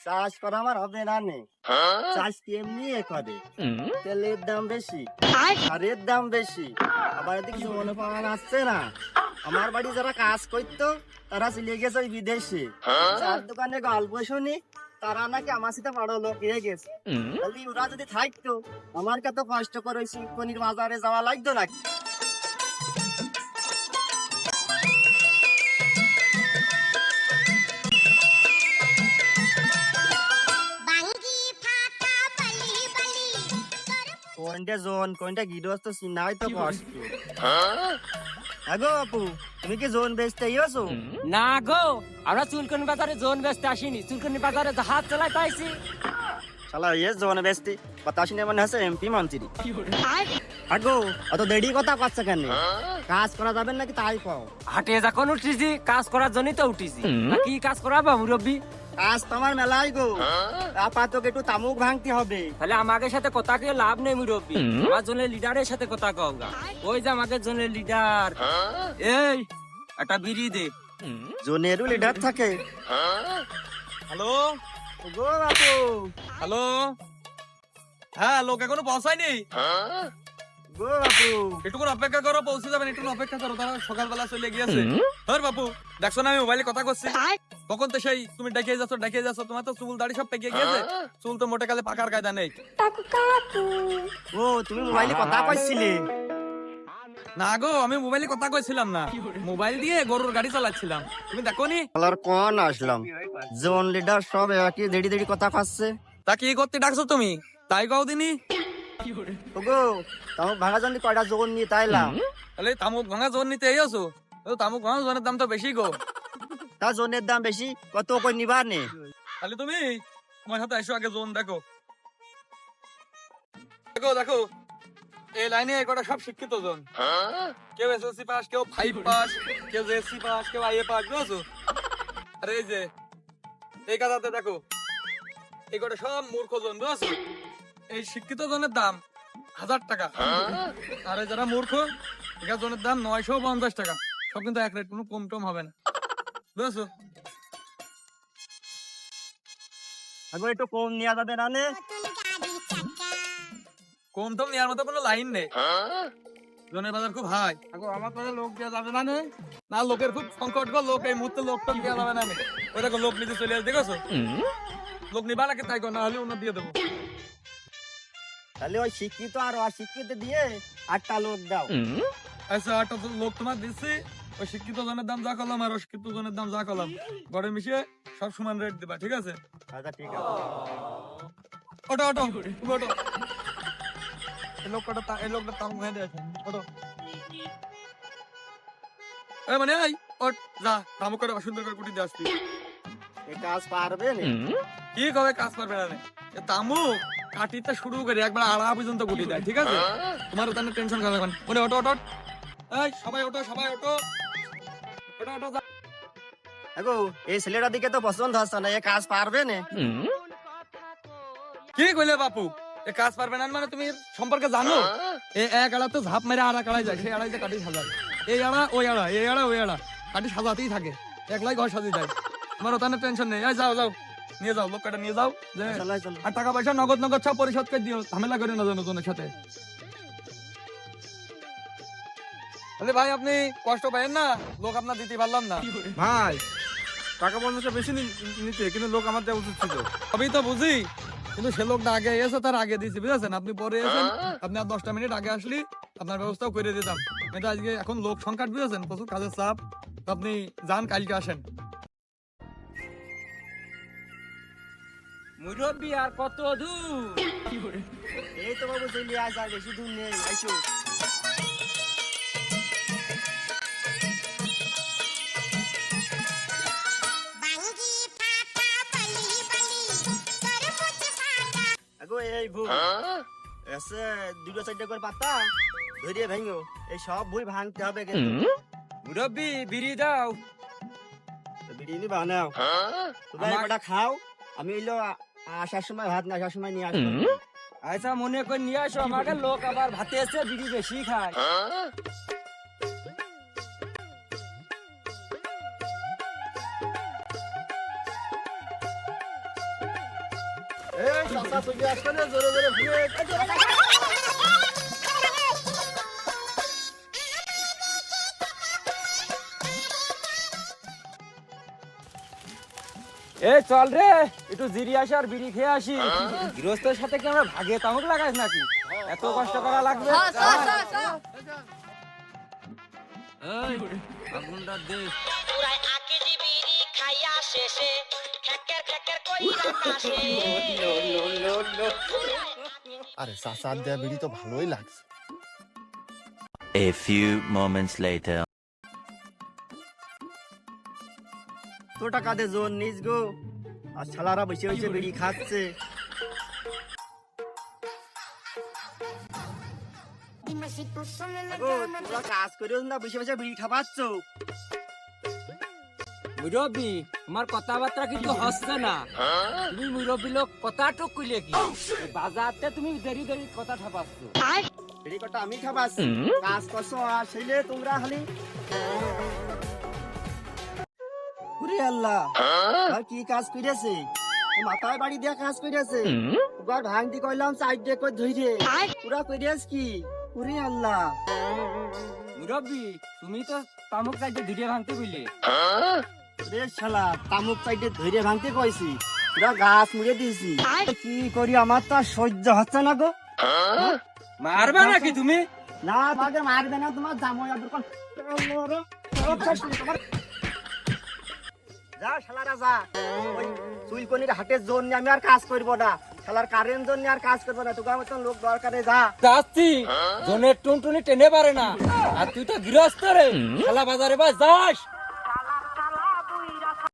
চাষ করা আমার হবে না নে। চাষ কি এমনি করে, তেলের দাম বেশি, সারের দাম বেশি, আবার এদিকে মনে পাওয়া আসছে না। আমার বাড়ি যারা কাজ করতো তারা চলে গেছে ওই বিদেশে, চার দোকানে গল্প শুনি তারা নাকি আমার সাথে বড় লোক হয়ে গেছে। তাহলে ওরা যদি থাকতো আমার কত কষ্ট করে ওই শিল্পনির বাজারে যাওয়া লাগতো নাকি? কোনটা জোন কোনটা গিরস্ত চিনাই তো কষ্ট। আগো আপু, তুমি কি জোন বেচতে আইছো? না গো, আমরা চুলকনি বাজারে জোন বেচতে আসিনি, চুলকনি বাজারে জাহাজ চালাইতে আইছি। শালা ইয়ে জোন বেচতে বাতাসি না মানে আছে এমপি মন্ত্রী। আগো অত দেরি কথা কচ্ছে কেন? কাজ করা যাবে নাকি তাই কও। হাটে যখন উঠেছি কাজ করার জন্যই তো উঠেছি। কি কাজ করাবা মুরব্বী? কাজ তোমার মেলাই গো, আপাতত একটু তামুক ভাঙতে হবে। তাহলে আমাদের সাথে কথা কে লাভ নেই মুরব্বী, আমার জনের লিডারের সাথে কথা কও গা। ওই যে আমাদের জনের লিডার, এই একটা বিড়ি দে। জোনেরও লিডার থাকে। হ্যালো গো বাপু, হ্যালো, হ্যাঁ লোক এখনো পৌঁছায়নি। গো বাপু, একটুক্ষণ অপেক্ষা করো, পৌঁছে যাবেন। একটু অপেক্ষা করো, তারা সকালবেলা চলে গিয়েছে। ধর বাপু, দেখছো না আমি মোবাইলে কথা করছি, কখন তো সেই তুমি ডেকে যাচ্ছ। তোমার তো চুল দাড়ি সব পেকে গিয়েছে, চুল তো মোটে কালে পাকার কায়দা নেই। ও তুমি মোবাইলে কথা কইছিলে? না গো, আমি মোবাইলে কথা কইছিলাম না, মোবাইল দিয়ে গরুর গাড়ি চালাচ্ছিলাম। তুমি দেখো নি? আর কোন আসলাম, জোন লিডার সব একই দেড়ি দেড়ি কথা খাচ্ছে। তা কি করতে ডাকছো তুমি? তাই কও দিনি। গো তামুক ভাঙা জানি কয়টা জোন নিয়ে তাইলাম। তাহলে তামুক ভাঙা জোর নিতে এই আছো? তামুক ভাঙা জোনের দাম তো বেশি গো। তা জোনের দাম বেশি, কত কই নিবার নে? তাহলে তুমি আমার সাথে এসো, আগে জোন দেখো। দেখো দেখো, এই লাইনে কটা সব শিক্ষিত জন। কেউ এসএসসি পাস, কেউ 5 পাস, কেউ জেএসসি পাস, কেউ আইএ পাস, বুঝছো? আরে এই যে এই কাদাতে দেখো, এই কটা সব মূর্খ জন, বুঝছো? এই শিক্ষিত জনের দাম 1000 টাকা, আর এই যারা মূর্খ এরা জনের দাম 950 টাকা। সব কিন্তু এক রেট, কোনো কম টম হবে না, বুঝছো? আগো একটু কম নেওয়া যাবে না নে? কম টম নেওয়ার মতো কোনো লাইন নেই, জনের বাজার খুব হাই। আমার কাছে লোক দেওয়া যাবে না নে? না, লোকের খুব সংকট গো, লোক এই মুহূর্তে লোক টক দেওয়া যাবে না নে। ওই দেখো লোক নিতে চলে আসে, দেখেছো? লোক নিবা নাকি তাই কর, না হলে অন্য দিয়ে দেবো। তাহলে ওই শিক্ষিত আর অশিক্ষিত দিয়ে 8টা লোক দাও। আচ্ছা, 8টা লোক তোমার দিচ্ছি, ওই শিক্ষিত জনের দাম যা করলাম আর অশিক্ষিত জনের দাম যা করলাম গড়ে মিশিয়ে সব সমান রেট দিবা, ঠিক আছে? আচ্ছা ঠিক আছে। ওটো ওটো তুমি ওটো, এই লোকটা তাম ঘুরে দিয়েছে, ওটো। মানে আই ওট, যা তামু করে সুন্দর করে কুটি দিয়ে আসবি। এই কাজ পারবে নে? কি কবে কাজ করবে না রে? তামু কাটিতে শুরু করে একবার আড়া পর্যন্ত কুটি দেয়, ঠিক আছে? তোমার ওখানে টেনশন করা লাগবে না। ওরে ওটো ওটো, এই সবাই ওটো, সবাই ওটো, ওটো ওটো, যা। আগো এই ছেলেটা দিকে তো পছন্দ হচ্ছে না, এ কাজ পারবে নে? কি কইলে বাপু, এ কাজ পারবে না মানে তুমি এর সম্পর্কে জানো? এ এক আড়া তো ঝাপ মেরে আর এক আড়াই যায়, সেই আড়াই যে কাটি সাজায়, এই আড়া ওই আড়া, এই আড়া ওই আড়া, কাটি সাজাতেই থাকে, একলাই ঘর সাজিয়ে যায়। তোমার ওখানে টেনশন নেই, এই যাও যাও, নিয়ে যাও, লোক কাটা নিয়ে যাও, যে চলো চলো। আর টাকা পয়সা নগদ নগদ সব পরিশোধ করে দিও, ঝামেলা করে না যেন জনের সাথে। আরে ভাই, আপনি কষ্ট পাইেন না, লোক আপনার দিতে পারলাম না। ভাই টাকা পয়সা বেশি নিতে, কিন্তু লোক আমার দেওয়া উচিত ছিল। সবই তো বুঝি, কিন্তু সে লোকটা আগে এসে তার আগে দিয়েছি, বুঝেছেন? আপনি পরে এসেন, আপনি আর 10টা মিনিট আগে আসলি আপনার ব্যবস্থাও করে দিতাম। কিন্তু আজকে এখন লোক সংকট, বুঝেছেন, প্রচুর কাজের চাপ, তো আপনি যান, কালকে আসেন। মুরব্বী আর কত দূর? এই তো বাবু চলে আস, আর বেশি দূর নেই, আইসো। আগো এই ভুল এসে 2-4টা করে পাতা ধরিয়ে ভেঙো, এই সব বই ভাঙতে হবে কিন্তু। মুরব্বী বিড়ি দাও। তো বিরিয়ানি বানাও, তোমরা কটা খাও, আমি হইলো আসার সময় ভাত না আসার সময় নিয়ে আসবো। আচ্ছা মনে করে নিয়ে আসো, আমাকে লোক আবার ভাতে এসে বিড়ি বেশি খায়। এই চাচা তুই আসলে জোরে জোরে ঘুরে এ চল রে একটু জিরি আসি আর বিড়ি খেয়ে আসি গৃহস্থের সাথে কি আমরা ভাগে তামুক লাগাইস নাকি এত কষ্ট করা লাগবে এই, আগুনটা দে পুরাই আকেজি বিড়ি খাইয়া শেষে খেকের খেকের কইরা কাশে আরে চাচার দেয়া বিড়ি তো ভালোই লাগছে। A few moments later. তো টাকা দে জোন নিস গো, আর শালারা বসে বসে বিড়ি খাচ্ছে। গো, তোমরা কাজ করিও না, বসে বসে বিড়ি খাবাচ্ছ। মুরব্বি তোমার কথাবার্তা কিন্তু হচ্ছে না তুমি মুরব্বি লোক কথাটুক কইলে কি এই বাজারতে তুমি দেরি দেরি কথা ঠাপাচ্ছ বিড়ি কটা আমি খাবাচ্ছি, কাজ করছো আর সেইলে তোমরা খালি ওরে আল্লাহ, আর কি কাজ করেছে? ও মাথায় বাড়ি দিয়ে কাজ করেছে। ওবার ভাঙতি কইলাম সাইড দিয়ে কই ধইরে পুরা কইরেছ কি? ওরে আল্লাহ, মুরব্বি তুমি তো তামুক চাইতে ধীরে ভাঙতে কইলে রে শালা তামুক সাইডে ধইরে ভাঙতে কইছি, পুরা গাছ মুড়ে দিয়েছি। কি করি, আমার তো আর সহ্য হচ্ছে না গো। মারবা নাকি তুমি না তোমাকে মারবে না, তোমার জামাই আদর কর। যা শালারা যা, ওই চুলকনির হাটের জন্য আমি আর কাজ করবো না, শালার কারেন্ট জন্য আর কাজ করবো না। তোকে মতন লোক দরকারে যা। যাচ্ছি জনের টুনটুনি টেনে পারে না আর তুই তো গৃহস্থ রে খেলা বাজারে বা যাস